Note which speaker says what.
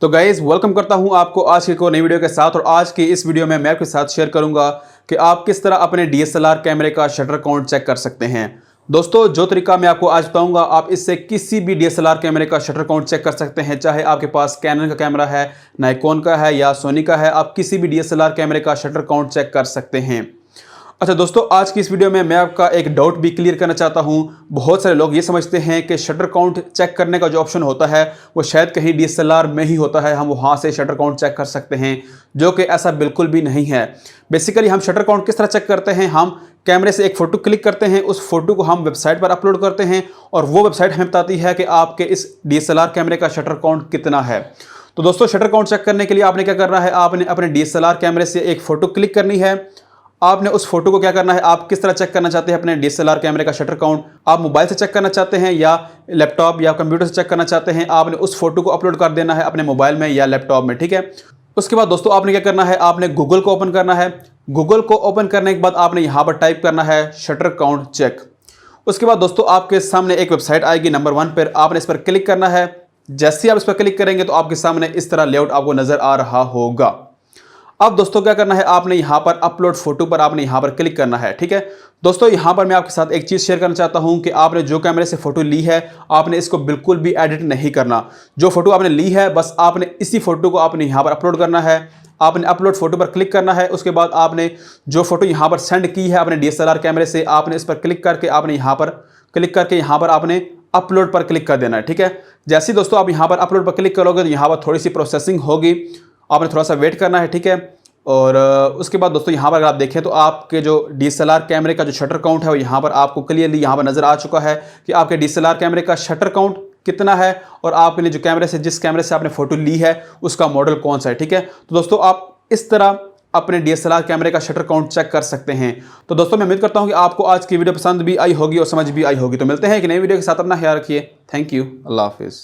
Speaker 1: तो guys welcome करता हूं आपको आज की एक और नई वीडियो के साथ। और आज की इस वीडियो में मैं आपके साथ शेयर करूंगा कि आप किस तरह अपने DSLR कैमरे का शटर काउंट चेक कर सकते हैं। दोस्तों जो तरीका मैं आपको आज बताऊंगा, आप इससे किसी भी DSLR कैमरे का शटर काउंट चेक कर सकते हैं। चाहे आपके पास कैनन का कैमरा है, नाइकॉन का है या सोनी का है, आप किसी भी DSLR कैमरे का शटर काउंट चेक कर सकते हैं। अच्छा दोस्तों, आज की इस वीडियो में मैं आपका एक डाउट भी क्लियर करना चाहता हूं। बहुत सारे लोग ये समझते हैं कि शटर काउंट चेक करने का जो ऑप्शन होता है वो शायद कहीं DSLR में ही होता है, हम वहां से शटर काउंट चेक कर सकते हैं, जो कि ऐसा बिल्कुल भी नहीं है। बेसिकली हम शटर काउंट किस तरह चेक करते हैं, हम कैमरे से एक फोटो क्लिक करते हैं, उस फोटो को हम वेबसाइट पर अपलोड करते हैं और वो वेबसाइट हमें बताती है कि आपके इस DSLR कैमरे का शटर काउंट कितना है। तो दोस्तों शटर काउंट चेक करने के लिए आपने क्या करना है, आपने अपने DSLR कैमरे से एक फोटो क्लिक करनी है। आपने उस फोटो को क्या करना है, आप किस तरह चेक करना चाहते हैं अपने DSLR कैमरे का शटर काउंट, आप मोबाइल से चेक करना चाहते हैं या लैपटॉप या कंप्यूटर से चेक करना चाहते हैं, आपने उस फोटो को अपलोड कर देना है अपने मोबाइल में या लैपटॉप में, ठीक है। उसके बाद दोस्तों आपने क्या करना है, आपने गूगल को ओपन करना है। गूगल को ओपन करने के बाद आपने यहाँ पर टाइप करना है शटर काउंट चेक। उसके बाद दोस्तों आपके सामने एक वेबसाइट आएगी नंबर 1 पर, आपने इस पर क्लिक करना है। जैसे ही आप इस पर क्लिक करेंगे तो आपके सामने इस तरह लेआउट आपको नजर आ रहा होगा। अब दोस्तों क्या करना है, आपने यहां पर अपलोड फोटो पर आपने यहां पर क्लिक करना है, ठीक है। दोस्तों यहां पर मैं आपके साथ एक चीज शेयर करना चाहता हूं कि आपने जो कैमरे से फोटो ली है, आपने इसको बिल्कुल भी एडिट नहीं करना। जो फोटो आपने ली है बस आपने इसी फोटो को आपने यहां पर अपलोड करना है। आपने अपलोड फोटो पर क्लिक करना है। उसके बाद आपने जो फोटो यहां पर सेंड की है अपने DSLR कैमरे से, आपने इस पर क्लिक करके आपने यहां पर क्लिक करके यहां पर आपने अपलोड पर क्लिक कर देना है, ठीक है। जैसे ही दोस्तों आप यहां पर अपलोड पर क्लिक करोगे तो यहां पर थोड़ी सी प्रोसेसिंग होगी, आपने थोड़ा सा वेट करना है, ठीक है। और उसके बाद दोस्तों यहाँ पर अगर आप देखें तो आपके जो DSLR कैमरे का जो शटर काउंट है वो यहाँ पर आपको क्लियरली यहाँ पर नजर आ चुका है कि आपके DSLR कैमरे का शटर काउंट कितना है और आपने जो कैमरे से जिस कैमरे से आपने फोटो ली है उसका मॉडल कौन सा है, ठीक है। तो दोस्तों आप इस तरह अपने DSLR कैमरे का शटर काउंट चेक कर सकते हैं। तो दोस्तों मैं उम्मीद करता हूँ कि आपको आज की वीडियो पसंद भी आई होगी और समझ भी आई होगी। तो मिलते हैं एक नई वीडियो के साथ, अपना ख्याल रखिए। थैंक यू, अल्लाह हाफिज़।